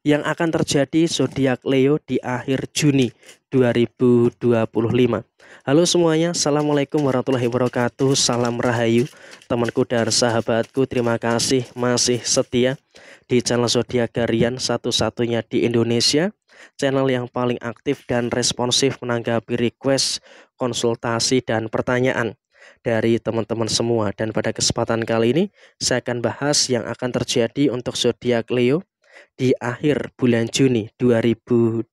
yang akan terjadi zodiak Leo di akhir Juni 2025. Halo semuanya, Assalamualaikum warahmatullahi wabarakatuh. Salam Rahayu, temanku dan sahabatku. Terima kasih masih setia di channel Zodiak Harian satu-satunya di Indonesia. Channel yang paling aktif dan responsif menanggapi request, konsultasi, dan pertanyaan dari teman-teman semua. Dan pada kesempatan kali ini saya akan bahas yang akan terjadi untuk zodiak Leo di akhir bulan Juni 2025.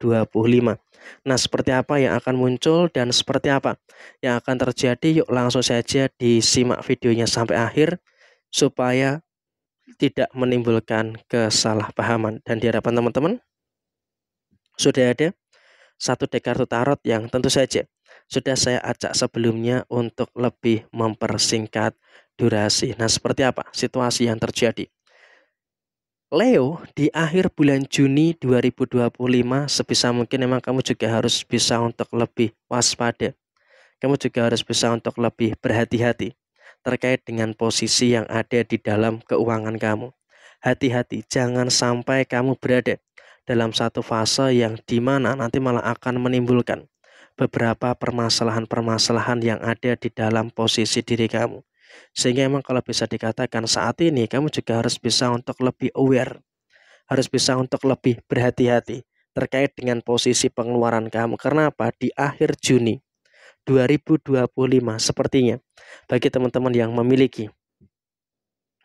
Nah, seperti apa yang akan muncul dan seperti apa yang akan terjadi? Yuk langsung saja disimak videonya sampai akhir supaya tidak menimbulkan kesalahpahaman. Dan di hadapan teman-teman sudah ada satu deck kartu tarot yang tentu saja sudah saya acak sebelumnya untuk lebih mempersingkat durasi. Nah, seperti apa situasi yang terjadi? Leo, di akhir bulan Juni 2025 sebisa mungkin memang kamu juga harus bisa untuk lebih waspada. Kamu juga harus bisa untuk lebih berhati-hati terkait dengan posisi yang ada di dalam keuangan kamu. Hati-hati, jangan sampai kamu berada dalam satu fase yang dimana nanti malah akan menimbulkan beberapa permasalahan-permasalahan yang ada di dalam posisi diri kamu. Sehingga emang kalau bisa dikatakan saat ini kamu juga harus bisa untuk lebih aware, harus bisa untuk lebih berhati-hati terkait dengan posisi pengeluaran kamu. Karena apa? Di akhir Juni 2025 sepertinya bagi teman-teman yang memiliki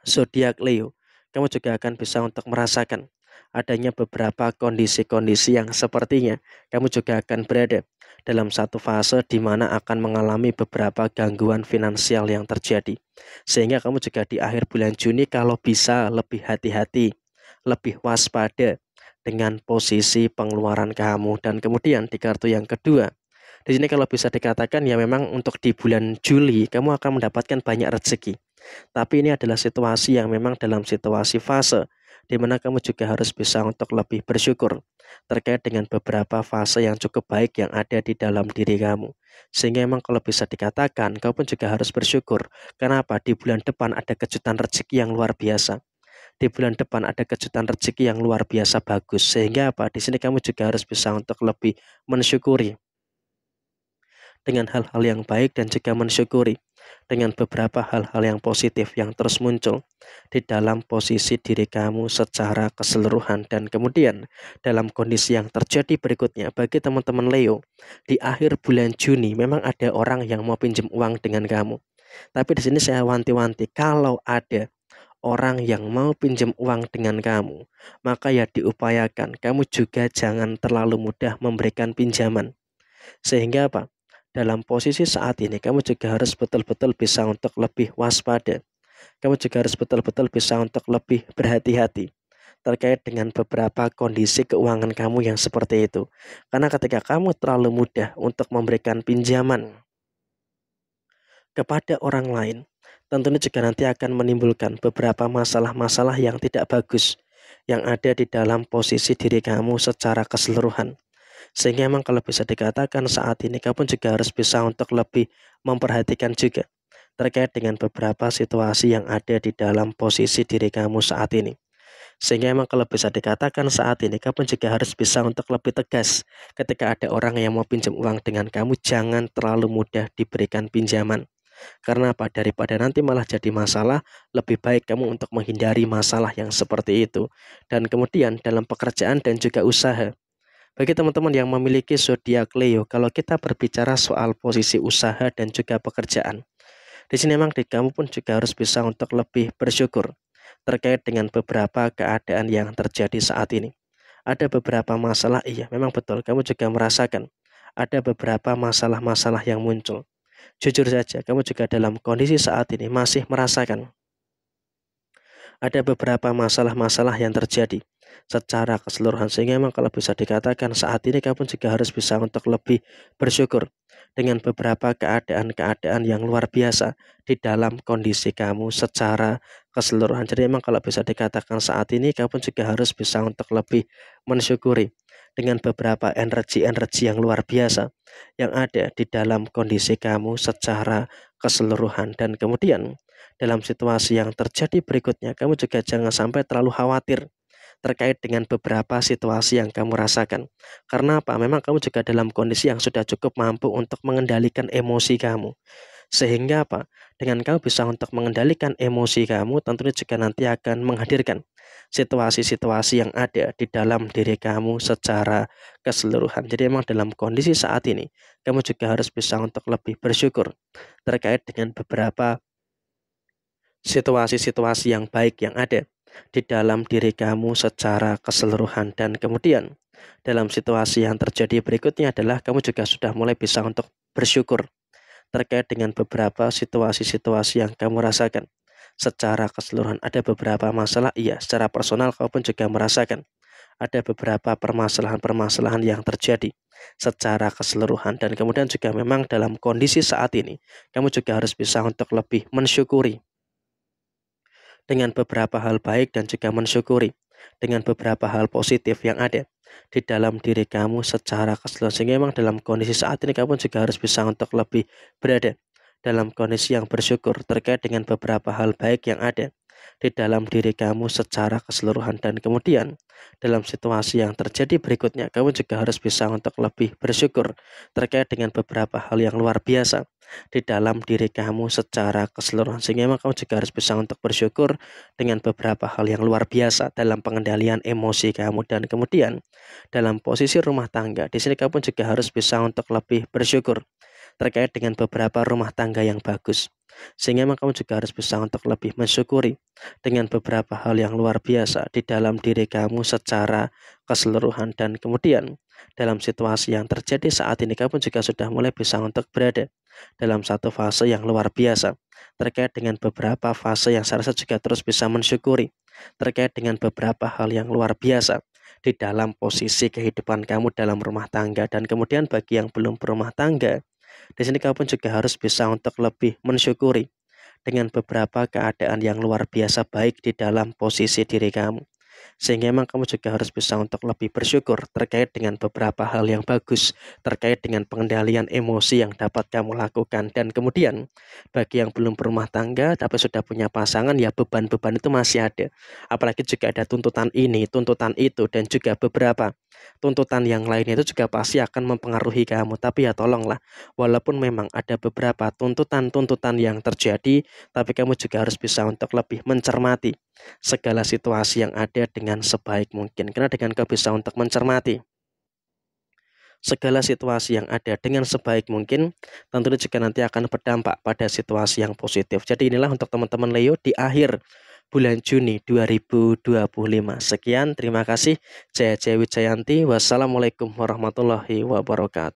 zodiak Leo, kamu juga akan bisa untuk merasakan adanya beberapa kondisi-kondisi yang sepertinya kamu juga akan berada dalam satu fase di mana akan mengalami beberapa gangguan finansial yang terjadi. Sehingga kamu juga di akhir bulan Juni kalau bisa lebih hati-hati, lebih waspada dengan posisi pengeluaran kamu. Dan kemudian di kartu yang kedua, di sini kalau bisa dikatakan ya memang untuk di bulan Juli kamu akan mendapatkan banyak rezeki. Tapi ini adalah situasi yang memang dalam situasi fase di mana kamu juga harus bisa untuk lebih bersyukur terkait dengan beberapa fase yang cukup baik yang ada di dalam diri kamu. Sehingga memang kalau bisa dikatakan kamu pun juga harus bersyukur. Kenapa? Di bulan depan ada kejutan rezeki yang luar biasa. Di bulan depan ada kejutan rezeki yang luar biasa bagus. Sehingga apa? Di sini kamu juga harus bisa untuk lebih mensyukuri dengan hal-hal yang baik dan juga mensyukuri dengan beberapa hal-hal yang positif yang terus muncul di dalam posisi diri kamu secara keseluruhan. Dan kemudian dalam kondisi yang terjadi berikutnya bagi teman-teman Leo, di akhir bulan Juni memang ada orang yang mau pinjam uang dengan kamu. Tapi di sini saya wanti-wanti, kalau ada orang yang mau pinjam uang dengan kamu, maka ya diupayakan kamu juga jangan terlalu mudah memberikan pinjaman. Sehingga apa? Dalam posisi saat ini kamu juga harus betul-betul bisa untuk lebih waspada. Kamu juga harus betul-betul bisa untuk lebih berhati-hati terkait dengan beberapa kondisi keuangan kamu yang seperti itu. Karena ketika kamu terlalu mudah untuk memberikan pinjaman kepada orang lain, tentunya juga nanti akan menimbulkan beberapa masalah-masalah yang tidak bagus yang ada di dalam posisi diri kamu secara keseluruhan. Sehingga memang kalau bisa dikatakan saat ini kamu juga harus bisa untuk lebih memperhatikan juga terkait dengan beberapa situasi yang ada di dalam posisi diri kamu saat ini. Sehingga memang kalau bisa dikatakan saat ini kamu juga harus bisa untuk lebih tegas ketika ada orang yang mau pinjam uang dengan kamu, jangan terlalu mudah diberikan pinjaman. Karena apa? Daripada nanti malah jadi masalah, lebih baik kamu untuk menghindari masalah yang seperti itu. Dan kemudian dalam pekerjaan dan juga usaha, bagi teman-teman yang memiliki zodiak Leo, kalau kita berbicara soal posisi usaha dan juga pekerjaan, di sini memang kamu pun juga harus bisa untuk lebih bersyukur terkait dengan beberapa keadaan yang terjadi saat ini. Ada beberapa masalah, iya memang betul, kamu juga merasakan ada beberapa masalah-masalah yang muncul. Jujur saja, kamu juga dalam kondisi saat ini masih merasakan ada beberapa masalah-masalah yang terjadi secara keseluruhan. Sehingga memang kalau bisa dikatakan saat ini kamu juga harus bisa untuk lebih bersyukur dengan beberapa keadaan-keadaan yang luar biasa di dalam kondisi kamu secara keseluruhan. Jadi memang kalau bisa dikatakan saat ini kamu juga harus bisa untuk lebih mensyukuri dengan beberapa energi-energi yang luar biasa yang ada di dalam kondisi kamu secara keseluruhan. Dan kemudian dalam situasi yang terjadi berikutnya, kamu juga jangan sampai terlalu khawatir terkait dengan beberapa situasi yang kamu rasakan. Karena apa? Memang kamu juga dalam kondisi yang sudah cukup mampu untuk mengendalikan emosi kamu. Sehingga apa? Dengan kamu bisa untuk mengendalikan emosi kamu, tentunya juga nanti akan menghadirkan situasi-situasi yang ada di dalam diri kamu secara keseluruhan. Jadi memang dalam kondisi saat ini, kamu juga harus bisa untuk lebih bersyukur terkait dengan beberapa situasi-situasi yang baik yang ada di dalam diri kamu secara keseluruhan. Dan kemudian dalam situasi yang terjadi berikutnya adalah kamu juga sudah mulai bisa untuk bersyukur terkait dengan beberapa situasi-situasi yang kamu rasakan secara keseluruhan. Ada beberapa masalah, iya, secara personal kamu pun juga merasakan ada beberapa permasalahan-permasalahan yang terjadi secara keseluruhan. Dan kemudian juga memang dalam kondisi saat ini kamu juga harus bisa untuk lebih mensyukuri dengan beberapa hal baik dan juga mensyukuri dengan beberapa hal positif yang ada di dalam diri kamu secara keseluruhan. Sehingga memang dalam kondisi saat ini kamu juga harus bisa untuk lebih berada dalam kondisi yang bersyukur terkait dengan beberapa hal baik yang ada di dalam diri kamu secara keseluruhan. Dan kemudian dalam situasi yang terjadi berikutnya kamu juga harus bisa untuk lebih bersyukur terkait dengan beberapa hal yang luar biasa di dalam diri kamu secara keseluruhan. Sehingga memang kamu juga harus bisa untuk bersyukur dengan beberapa hal yang luar biasa dalam pengendalian emosi kamu. Dan kemudian dalam posisi rumah tangga, di sini kamu juga harus bisa untuk lebih bersyukur terkait dengan beberapa rumah tangga yang bagus. Sehingga memang kamu juga harus bisa untuk lebih mensyukuri dengan beberapa hal yang luar biasa di dalam diri kamu secara keseluruhan. Dan kemudian dalam situasi yang terjadi saat ini kamu juga sudah mulai bisa untuk berada dalam satu fase yang luar biasa terkait dengan beberapa fase yang saya rasa juga terus bisa mensyukuri terkait dengan beberapa hal yang luar biasa di dalam posisi kehidupan kamu dalam rumah tangga. Dan kemudian bagi yang belum berumah tangga, di sini kamu pun juga harus bisa untuk lebih mensyukuri dengan beberapa keadaan yang luar biasa baik di dalam posisi diri kamu. Sehingga memang kamu juga harus bisa untuk lebih bersyukur terkait dengan beberapa hal yang bagus, terkait dengan pengendalian emosi yang dapat kamu lakukan. Dan kemudian bagi yang belum berumah tangga tapi sudah punya pasangan, ya beban-beban itu masih ada. Apalagi juga ada tuntutan ini, tuntutan itu, dan juga beberapa tuntutan yang lainnya itu juga pasti akan mempengaruhi kamu. Tapi ya tolonglah, walaupun memang ada beberapa tuntutan-tuntutan yang terjadi, tapi kamu juga harus bisa untuk lebih mencermati segala situasi yang ada dengan sebaik mungkin. Karena dengan kau bisa untuk mencermati segala situasi yang ada dengan sebaik mungkin, tentunya juga nanti akan berdampak pada situasi yang positif. Jadi inilah untuk teman-teman Leo di akhir bulan Juni 2025. Sekian, terima kasih. Jaya Jaya Wijayanti. Wassalamualaikum warahmatullahi wabarakatuh.